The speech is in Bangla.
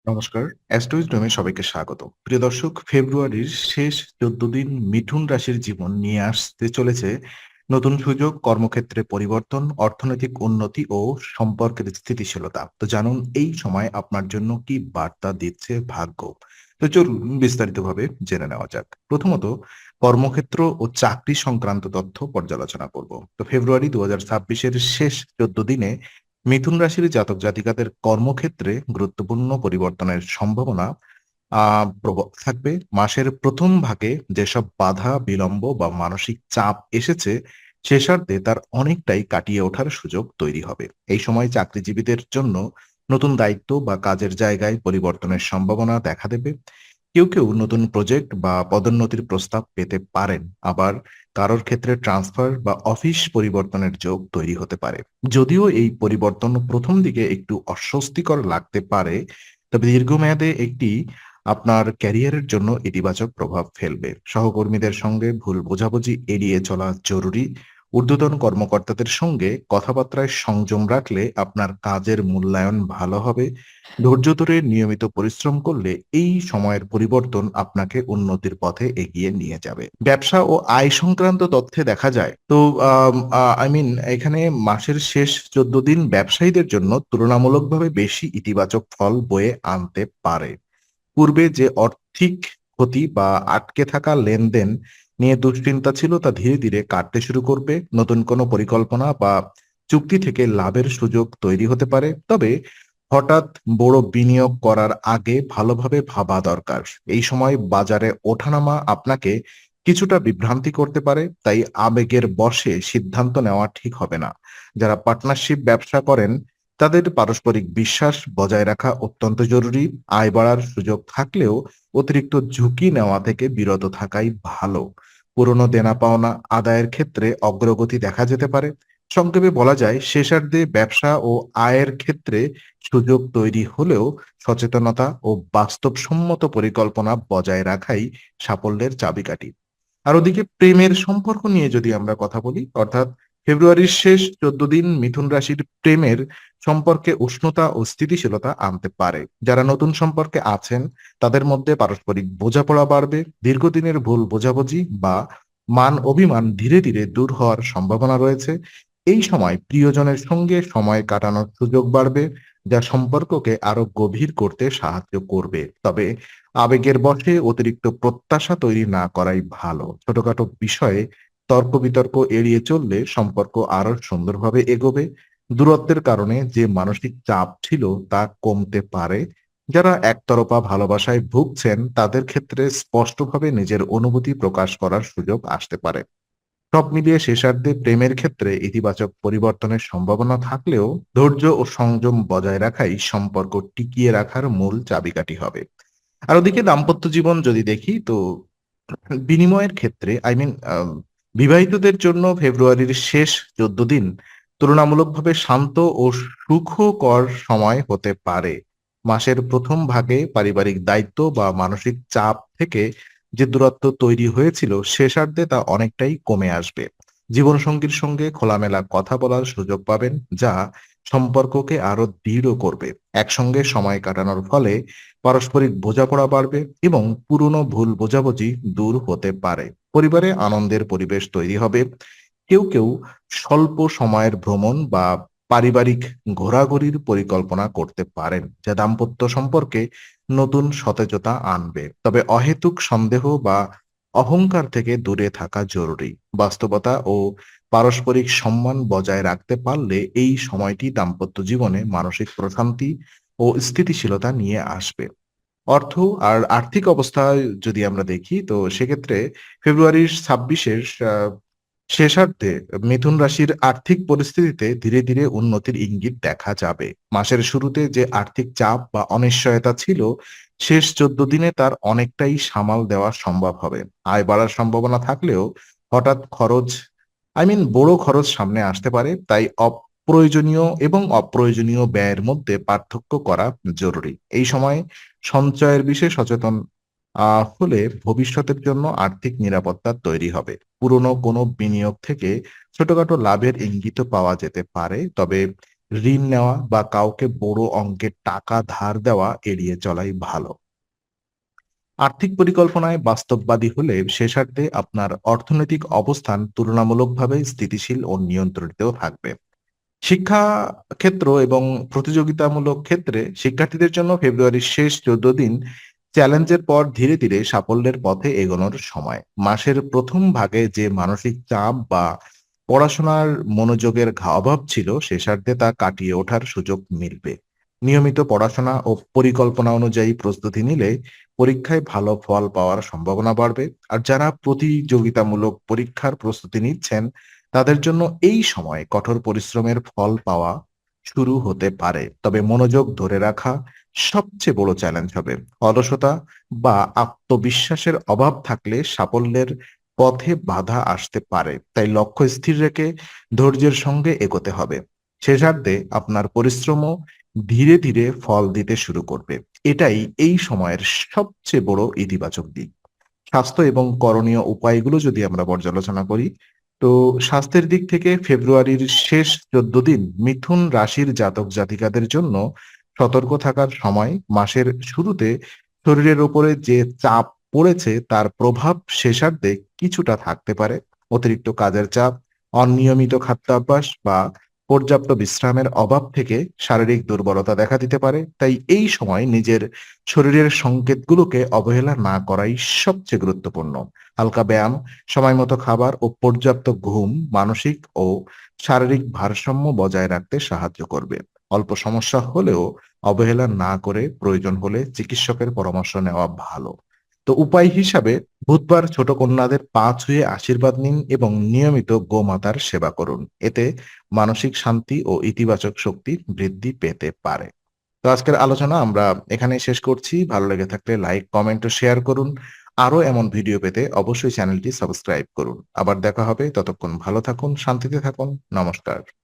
নমস্কার। অ্যাস্ট্রোইজডমে সবাইকে স্বাগত। প্রিয় দর্শক, ফেব্রুয়ারির শেষ ১৪ দিন মিথুন রাশির জীবন নিয়ে আসতে চলেছে নতুন সুযোগ, কর্মক্ষেত্রে পরিবর্তন, অর্থনৈতিক উন্নতি ও সম্পর্কের স্থিতিশীলতা। তো জানুন এই সময় আপনার জন্য কি বার্তা দিচ্ছে ভাগ্য। তো চলুন বিস্তারিতভাবে জেনে নেওয়া যাক। প্রথমত কর্মক্ষেত্র ও চাকরি সংক্রান্ত তথ্য পর্যালোচনা করব। তো ফেব্রুয়ারি ২০২৬ এর শেষ ১৪ দিনে মিথুন রাশির জাতক জাতিকাদের কর্মক্ষেত্রে গুরুত্বপূর্ণ পরিবর্তনের সম্ভাবনা প্রবল থাকবে। মাসের প্রথম ভাগে যেসব বাধা, বিলম্ব বা মানসিক চাপ এসেছে, শেষার্ধে তার অনেকটাই কাটিয়ে ওঠার সুযোগ তৈরি হবে। এই সময় চাকরিজীবীদের জন্য নতুন দায়িত্ব বা কাজের জায়গায় পরিবর্তনের সম্ভাবনা দেখা দেবে। কেউ নতুন প্রজেক্ট বা পদোন্নতির প্রস্তাব পেতে পারেন। আবার কারোর ক্ষেত্রে ট্রান্সফার বা অফিস পরিবর্তনের যোগ তৈরি হতে পারে। যদিও এই পরিবর্তন প্রথম দিকে একটু অস্বস্তিকর লাগতে পারে, তবে দীর্ঘমেয়াদে একটি আপনার ক্যারিয়ারের জন্য ইতিবাচক প্রভাব ফেলবে। সহকর্মীদের সঙ্গে ভুল বোঝাবুঝি এড়িয়ে চলা জরুরি। ঊর্ধ্বতন কর্মকর্তাদের সঙ্গে কথাবার্তায় সংযম রাখলে আপনার কাজের মূল্যায়ন ভালো হবে। ধৈর্য ধরে নিয়মিত পরিশ্রম করলে এই সময়ের পরিবর্তন আপনাকে উন্নতির পথে এগিয়ে নিয়ে যাবে। ব্যবসা ও আয় সংক্রান্ত তথ্যে দেখা যায় তো এখানে মাসের শেষ ১৪ দিন ব্যবসায়ীদের জন্য তুলনামূলকভাবে বেশি ইতিবাচক ফল বয়ে আনতে পারে। পূর্বে যে আর্থিক ক্ষতি বা আটকে থাকা লেনদেন নিয়ে দুশ্চিন্তা ছিল, তা ধীরে ধীরে কাটতে শুরু করবে। নতুন কোনো পরিকল্পনা বা চুক্তি থেকে লাভের সুযোগ তৈরি হতে পারে। তবে হঠাৎ বড় বিনিয়োগ করার আগে ভালোভাবে ভাবা দরকার। এই সময় বাজারে ওঠানামা আপনাকে কিছুটা বিভ্রান্তি করতে পারে, তাই আবেগের বশে সিদ্ধান্ত নেওয়া ঠিক হবে না। যারা পার্টনারশিপ ব্যবসা করেন, তাদের পারস্পরিক বিশ্বাস বজায় রাখা অত্যন্ত জরুরি। আয় বাড়ার সুযোগ থাকলেও অতিরিক্ত ঝুঁকি নেওয়া থেকে বিরত থাকাই ভালো। পুরনো দেনা পাওনা আদায়ের ক্ষেত্রে অগ্রগতি দেখা যেতে পারে। সংক্ষেপে বলা যায়, শেষার্ধে ব্যবসা ও আয়ের ক্ষেত্রে সুযোগ তৈরি হলেও সচেতনতা ও বাস্তবসম্মত পরিকল্পনা বজায় রাখাই সাফল্যের চাবিকাঠি। আর ওদিকে প্রেমের সম্পর্ক নিয়ে যদি আমরা কথা বলি, অর্থাৎ ফেব্রুয়ারির শেষ ১৪ দিন মিথুন রাশির প্রেমের সম্পর্কে উষ্ণতা ও স্থিতিশীলতা আনতে পারে। যারা নতুন সম্পর্কে আছেন, তাদের মধ্যে পারস্পরিক বোঝাপড়া বাড়বে। দীর্ঘদিনের ভুল বোঝাবুঝি বা মান অভিমান ধীরে ধীরে দূর হওয়ার সম্ভাবনা রয়েছে। এই সময় প্রিয়জনের সঙ্গে সময় কাটানোর সুযোগ বাড়বে, যা সম্পর্ককে আরো গভীর করতে সাহায্য করবে। তবে আবেগের বশে অতিরিক্ত প্রত্যাশা তৈরি না করাই ভালো। ছোটখাটো বিষয়ে তর্ক বিতর্ক এড়িয়ে চললে সম্পর্ক আরো সুন্দরভাবে এগোবে। দূরত্বের কারণে যে মানসিক চাপ ছিল, তা কমতে পারে। যারা একতরফা ভালোবাসায় ভুগছেন, তাদের ক্ষেত্রে স্পষ্টভাবে নিজের অনুভূতি প্রকাশ করার সুযোগ আসতে পারে। সব মিলিয়ে শেষার্ধে প্রেমের ক্ষেত্রে ইতিবাচক পরিবর্তনের সম্ভাবনা থাকলেও ধৈর্য ও সংযম বজায় রাখাই সম্পর্ক টিকিয়ে রাখার মূল চাবিকাঠি হবে। আর ওদিকে দাম্পত্য জীবন যদি দেখি, তো বিনিময়ের ক্ষেত্রে বিবাহিতদের জন্য ফেব্রুয়ারির শেষ ১৪ দিন তুলনামূলকভাবে শান্ত ও সুখকর সময় হতে পারে। মাসের প্রথম ভাগে পারিবারিক দায়িত্ব বা মানসিক চাপ থেকে যে দূরত্ব তৈরি হয়েছিল, শেষার্ধে তা অনেকটাই কমে আসবে। জীবনসঙ্গীর সঙ্গে খোলামেলা কথা বলার সুযোগ পাবেন, যা সম্পর্ককে আরো দৃঢ় করবে। একসঙ্গে সময় কাটানোর ফলে পারস্পরিক বোঝাপড়া বাড়বে এবং পুরনো ভুল বোঝাবুঝি দূর হতে পারে। পরিবারে আনন্দের পরিবেশ তৈরি হবে। কেউ স্বল্প সময়ের ভ্রমণ বা পারিবারিক ঘোরাঘুরির পরিকল্পনা করতে পারেন, যা দাম্পত্য সম্পর্কে নতুন সতেজতা আনবে। তবে অহেতুক সন্দেহ বা অহংকার থেকে দূরে থাকা জরুরি। বাস্তবতা ও পারস্পরিক সম্মান বজায় রাখতে পারলে এই সময়টি দাম্পত্য জীবনে মানসিক প্রশান্তি ও স্থিতিশীলতা নিয়ে আসবে। অর্থ আর আর্থিক অবস্থায় যদি আমরা দেখি, তো সেক্ষেত্রে ফেব্রুয়ারির ২৬-এর শেষার্ধে মিথুন রাশির আর্থিক পরিস্থিতিতে ধীরে ধীরে উন্নতির ইঙ্গিত দেখা যাবে। মাসের শুরুতে যে আর্থিক চাপ বা অনিশ্চয়তা ছিল, শেষ ১৪ দিনে তার অনেকটাই সামাল দেওয়া সম্ভব হবে। আয় বাড়ার সম্ভাবনা থাকলেও হঠাৎ বড় খরচ সামনে আসতে পারে। তাই প্রয়োজনীয় এবং অপ্রয়োজনীয় ব্যয়ের মধ্যে পার্থক্য করা জরুরি। এই সময় সঞ্চয়ের বিষয়ে সচেতন হলে ভবিষ্যতের জন্য আর্থিক নিরাপত্তা তৈরি হবে। পুরনো কোনো বিনিয়োগ থেকে ছোটখাটো লাভের ইঙ্গিতও পাওয়া যেতে পারে। তবে ঋণ নেওয়া বা কাউকে বড় অঙ্কের টাকা ধার দেওয়া এড়িয়ে চলাই ভালো। আর্থিক পরিকল্পনায় বাস্তববাদী হলে শেষার্ধে আপনার অর্থনৈতিক অবস্থান তুলনামূলকভাবে স্থিতিশীল ও নিয়ন্ত্রিত থাকবে। শিক্ষা ক্ষেত্র এবং প্রতিযোগিতামূলক ক্ষেত্রে শিক্ষার্থীদের জন্য ফেব্রুয়ারির শেষ 14 দিন চ্যালেঞ্জের পর ধীরে ধীরে সাফল্যের পথে এগোনোর সময়। মাসের প্রথম ভাগে যে মানসিক চাপ বা পড়াশোনার মনোযোগের অভাব ছিল শেষার্ধে তা কাটিয়ে ওঠার সুযোগ মিলবে। নিয়মিত পড়াশোনা ও পরিকল্পনা অনুযায়ী প্রস্তুতি নিলে পরীক্ষায় ভালো ফল পাওয়ার সম্ভাবনা বাড়বে। আর যারা প্রতিযোগিতামূলক পরীক্ষার প্রস্তুতি নিচ্ছেন তাদের জন্য এই সময় কঠোর পরিশ্রমের ফল পাওয়া শুরু হতে পারে। তবে মনোযোগ ধরে রাখা সবচেয়ে বড় চ্যালেঞ্জ হবে। অলসতা বা আত্মবিশ্বাসের অভাব থাকলে সাফল্যের পথে বাধা আসতে পারে। তাই লক্ষ্য স্থির রেখে ধৈর্যের সঙ্গে এগোতে হবে। শেষার্ধে আপনার পরিশ্রমও ধীরে ধীরে ফল দিতে শুরু করবে। এটাই এই সময়ের সবচেয়ে বড় ইতিবাচক দিক। স্বাস্থ্য এবং করণীয় উপায়গুলো যদি আমরা পর্যালোচনা করি, তো স্বাস্থ্যের দিক থেকে ফেব্রুয়ারির শেষ 14 দিন মিথুন রাশির জাতক জাতিকাদের জন্য সতর্ক থাকার সময়। মাসের শুরুতে শরীরের উপরে যে চাপ পড়েছে তার প্রভাব শেষার্ধে কিছুটা থাকতে পারে। অতিরিক্ত কাজের চাপ, অনিয়মিত খাদ্যাভ্যাস বা পর্যাপ্ত বিশ্রামের অভাব থেকে শারীরিক দুর্বলতা দেখা দিতে পারে। তাই এই সময় নিজের শরীরের সংকেতগুলোকে অবহেলা না করাই সবচেয়ে গুরুত্বপূর্ণ। হালকা ব্যায়াম, সময়মতো খাবার ও পর্যাপ্ত ঘুম মানসিক ও শারীরিক ভারসাম্য বজায় রাখতে সাহায্য করবে। অল্প সমস্যা হলেও অবহেলা না করে প্রয়োজন হলে চিকিৎসকের পরামর্শ নেওয়া ভালো। তো উপায় হিসাবে বুধবার ছোট কন্যাদের পা ছুঁয়ে আশীর্বাদ নিন এবং নিয়মিত গোমাতার সেবা করুন। এতে মানসিক শান্তি ও ইতিবাচক শক্তি বৃদ্ধি পেতে পারে। তো আজকের আলোচনা আমরা এখানেই শেষ করছি। ভালো লেগে থাকলে লাইক, কমেন্ট ও শেয়ার করুন। আরো এমন ভিডিও পেতে অবশ্যই চ্যানেলটি সাবস্ক্রাইব করুন। আবার দেখা হবে। ততক্ষণ ভালো থাকুন, শান্তিতে থাকুন। নমস্কার।